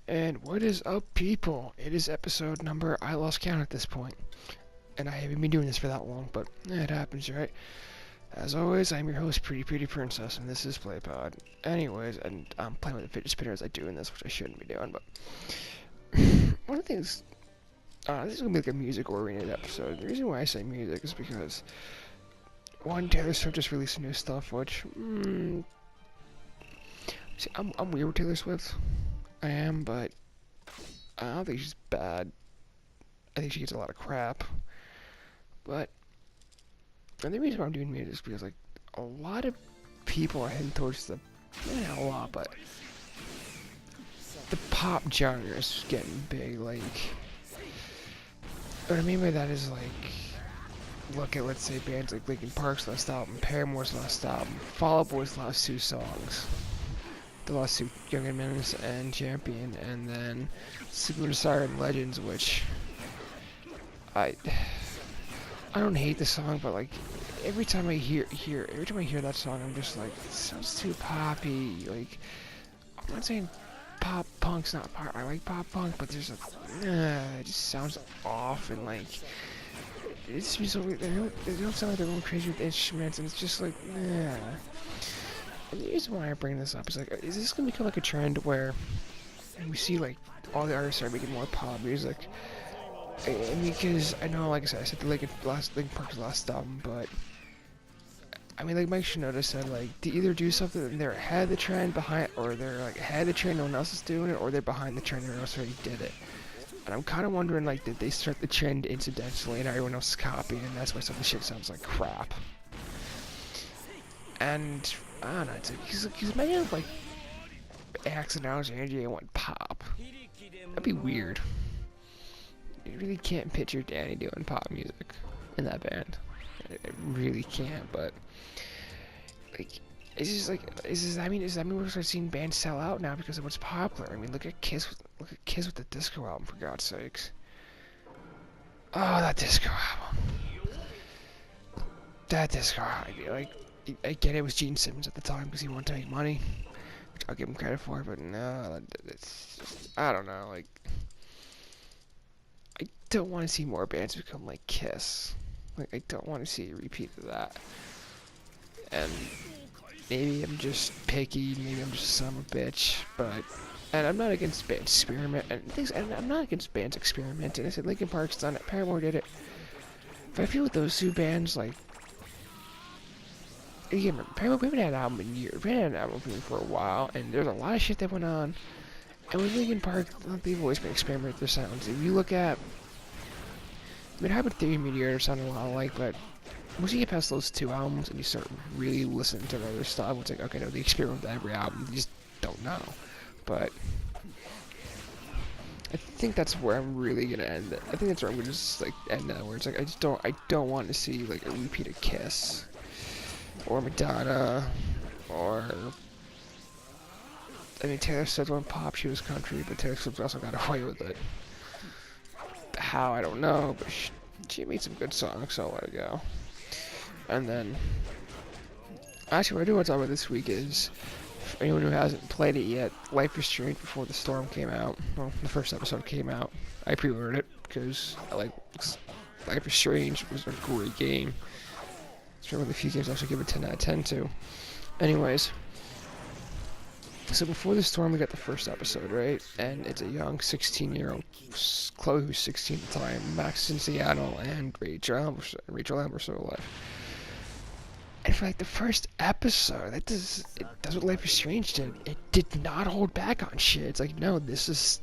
And what is up, people? It is episode number, I lost count at this point. And I haven't been doing this for that long, but it happens, right? As always, I'm your host, Pretty Princess, and this is PlayPod. Anyways, and I'm playing with the fidget spinner as I do in this, which I shouldn't be doing, but... one of the things... this is going to be like a music-oriented episode. The reason why I say music is because... one, Taylor Swift just released some new stuff, which... see, I'm weird with Taylor Swift. I am, but I don't think she's bad. I think she gets a lot of crap. But and the reason why I'm doing music is because, like, a lot of people are heading towards the, not a lot, but the pop genre is getting big. Like, what I mean by that is, like, look at, let's say, bands like Linkin Park's last album, Paramore's last album, Fall Out Boy's last two songs. The last two, Young and Menace and Champion, and then Super Siren Legends, which I don't hate the song, but like every time I hear that song, I'm just like, it sounds too poppy. Like, I'm not saying pop punk's not pop. I like pop punk, but there's it just sounds off, and like it just seems so weird. They don't sound like they're going crazy with instruments, and it's just like, And the reason why I bring this up is, like, is this gonna become like a trend where we see like all the artists are making more pop music? And because I know, like I said the Linkin Park's last album, but I mean, like Mike Shinoda said, like, to either do something and they're ahead of the trend or they're like ahead of the trend, no one else is doing it, or they're behind the trend, everyone else already did it. And I'm kind of wondering, like, did they start the trend incidentally and everyone else is copying, and that's why some of the shit sounds like crap. And I don't know, because imagine if, like, Axe and Alexandria went pop. That'd be weird. You really can't picture Danny doing pop music in that band. I really can't, but, like, it's just like, does that mean we're starting seeing bands sell out now because of what's popular? I mean, look at Kiss with the disco album, for God's sakes. Oh, that disco album. Like, I get it was Gene Simmons at the time because he wanted to make money, which I'll give him credit for, but no, it's just, I don't know, like, I don't want to see more bands become like Kiss. Like, I don't want to see a repeat of that. And maybe I'm just picky, maybe I'm just a son of a bitch, but, and I'm not against bands and I'm not against bands experimenting. I said Linkin Park's done it, Paramore did it, but I feel with those two bands, like, again, Paramore, we haven't had an album in years. We haven't had an album for a while, and there's a lot of shit that went on. And with Linkin Park, they've always been experimenting with their sounds. If you look at, I mean, Hybrid Theory and Meteor sound a lot alike, but once you get past those two albums and you start really listening to their other stuff, it's like, okay, no, they experiment with every album. You just don't know. But I think that's where I'm really gonna end it. I think that's where I'm gonna just, like, end that, where it's like, I don't want to see, like, a repeat of Kiss, or Madonna, or, I mean, Taylor Swift went pop, she was country, but Taylor Swift also got away with it. How, I don't know, but she made some good songs, so I'll let it go. And then, actually, what I do want to talk about this week is, for anyone who hasn't played it yet, Life is Strange Before the Storm came out. Well, the first episode came out. I pre-ordered it, because I like Life is Strange. It was a great game. It's one of the few games I actually give a 10 out of 10 to. Anyways, so Before the Storm, we got the first episode, right? And it's a young 16-year-old Chloe, who's 16 at the time, Max in Seattle, and Rachel Amber alive. And for, like, the first episode, it does what Life is Strange did. It did not hold back on shit. It's like, no, this is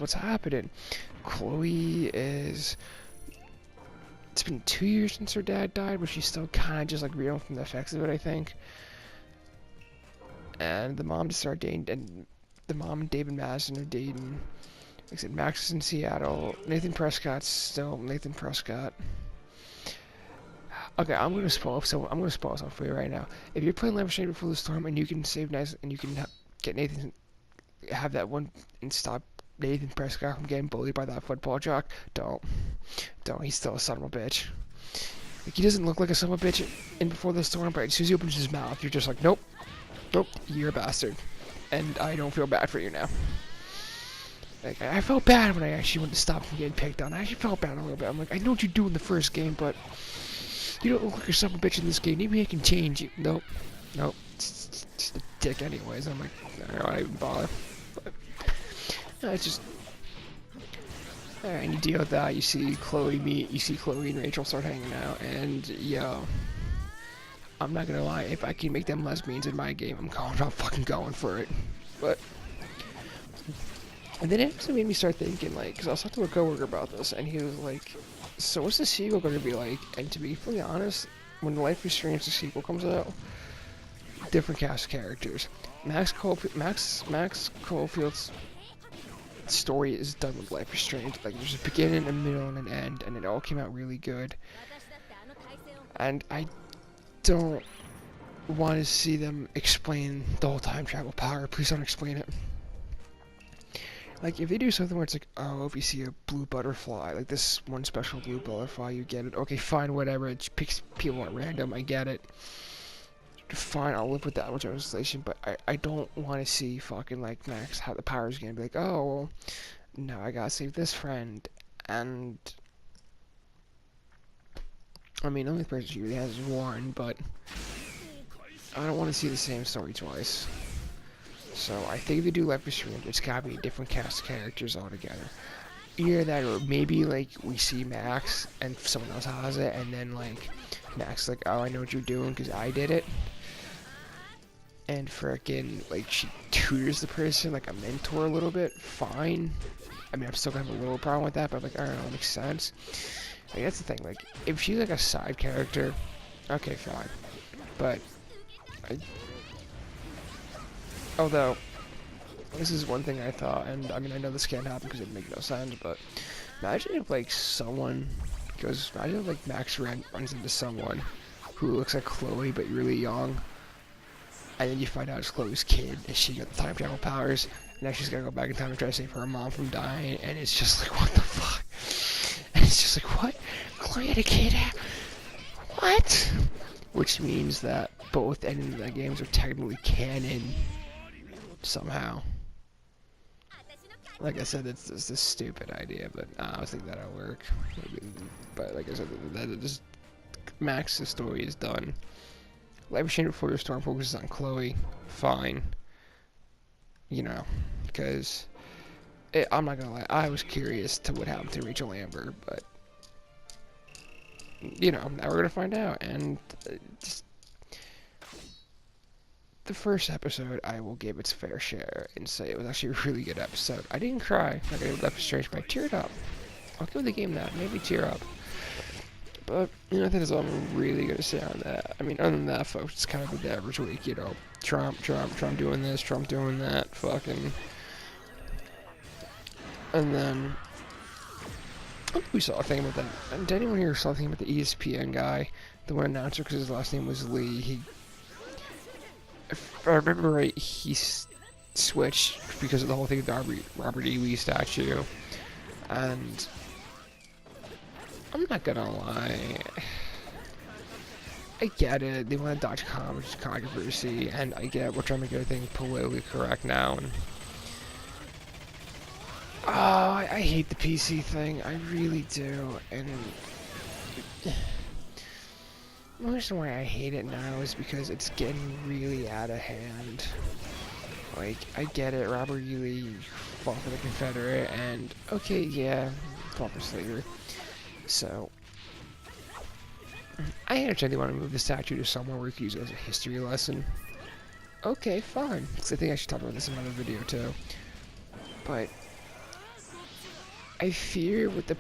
what's happening. Chloe is... It's been 2 years since her dad died, but she's still kind of just, like, reeling from the effects of it, I think. And the mom just started dating, and the mom and David Madison are dating. Like I said, Max is in Seattle. Nathan Prescott's still Nathan Prescott. Okay, I'm gonna spoil something for you right now. If you're playing Life is Strange Before the Storm and you can save nice and you can get Nathan, have that one and stop Nathan Prescott from getting bullied by that football jock, don't. He's still a son of a bitch. Like, he doesn't look like a son of a bitch in Before the Storm, but as soon as he opens his mouth, you're just like, nope, you're a bastard. and I don't feel bad for you now. Like, I felt bad when I actually went to stop from getting picked on. I actually felt bad a little bit. I'm like, I know what you do in the first game, but you don't look like yourself a bitch in this game. Maybe I can change you. Nope. Nope. It's just a dick anyways. I'm like, I don't even bother. But, it's just... Alright, and you deal with that. You see Chloe and Rachel start hanging out, and, yo... I'm not gonna lie, if I can make them lesbians in my game, I'm fucking going for it. But... And then it actually made me start thinking, like, because I was talking to a coworker about this, and he was like, so what's the sequel going to be like? And to be fully honest, when the Life is Strange the sequel comes out, different cast of characters. Max Caulfield's story is done with Life is Strange. Like, there's a beginning, a middle, and an end, and it all came out really good. And I don't want to see them explain the whole time travel power. Please don't explain it. Like, if they do something where it's like, oh, if you see a blue butterfly, like this one special blue butterfly, you get it. Okay, fine, whatever. It picks people at random. I get it. Fine, I'll live with that much translation, but I don't want to see fucking, like, Max how the power's gonna be like, oh, well, no, I gotta save this friend. And, I mean, the only person she really has is Warren, but I don't want to see the same story twice. So I think if they do Life is Strange, it's gotta be a different cast of characters altogether. Either that, or maybe like we see Max and someone else has it, and then like Max is like, oh, I know what you're doing because I did it. And frickin' like she tutors the person, like a mentor a little bit. Fine. I mean, I'm still gonna have a little problem with that, but like, I don't know, it makes sense. Like, that's the thing. Like, if she's like a side character, okay, fine. But although, this is one thing I thought, and I mean, I know this can't happen because it makes no sense, but imagine if, like, imagine if, like, Max runs into someone who looks like Chloe, but really young, and then you find out it's Chloe's kid, and she got the time travel powers, and now she's gotta go back in time and try to save her mom from dying, and it's just like, what the fuck? And it's just like, what? Chloe had a kid? What? Which means that both endings of the games are technically canon. Somehow. Like I said, it's just a stupid idea, but I don't think that'll work. But like I said, Max's story is done. Life is Strange before the Storm focuses on Chloe. Fine. You know, because I'm not gonna lie, I was curious to what happened to Rachel Amber, but you know, now we're gonna find out, and just. The first episode, I will give its fair share and say it was actually a really good episode. I didn't cry like I did with Life is Strange, but I teared up. I'll give the game that, maybe tear up. But, you know, I think that's all I'm really going to say on that. I mean, other than that, folks, it's kind of the average week, you know. Trump doing this, Trump doing that, fucking. And then, I think we saw a thing about that. Did anyone here saw a thing about the ESPN guy, the one announcer, because his last name was Lee? If I remember right, he switched because of the whole thing with the Robert E. Lee statue. And I'm not gonna lie, I get it. They want to dodge controversy, and I get we're trying to make everything politically correct now. And I hate the PC thing. I really do. And the reason why I hate it now is because it's getting really out of hand. Like, I get it, Robert E. Lee fought for the Confederate, and okay, yeah, fought for slavery. So, I understand they want to move the statue to somewhere where you can use it as a history lesson. Okay, fine. I think I should talk about this in another video too. But I fear with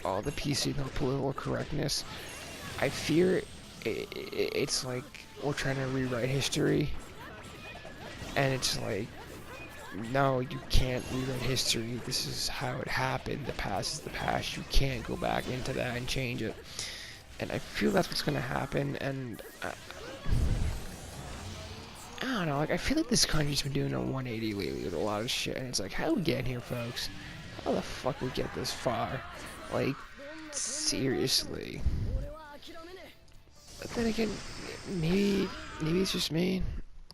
all the PC and the political correctness, I fear it's like we're trying to rewrite history, and it's like, no, you can't rewrite history. This is how it happened. The past is the past. You can't go back into that and change it. And I feel that's what's gonna happen. And I don't know. Like, I feel like this country's been doing a 180 lately with a lot of shit. And it's like, how do we get here, folks? How the fuck we get this far? Like, seriously. But then again, maybe it's just me.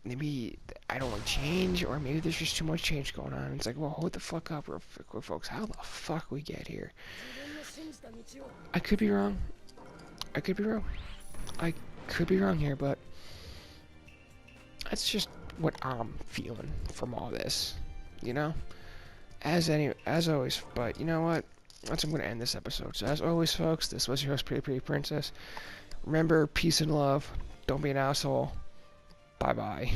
maybe I don't want change, or maybe there's just too much change going on. It's like, well, hold the fuck up, folks. How the fuck we get here? I could be wrong. I could be wrong. I could be wrong here, but that's just what I'm feeling from all this, you know. As always, but you know what? That's I'm gonna end this episode. So as always, folks, this was your host, Pretty Princess. Remember, peace and love. Don't be an asshole. Bye bye.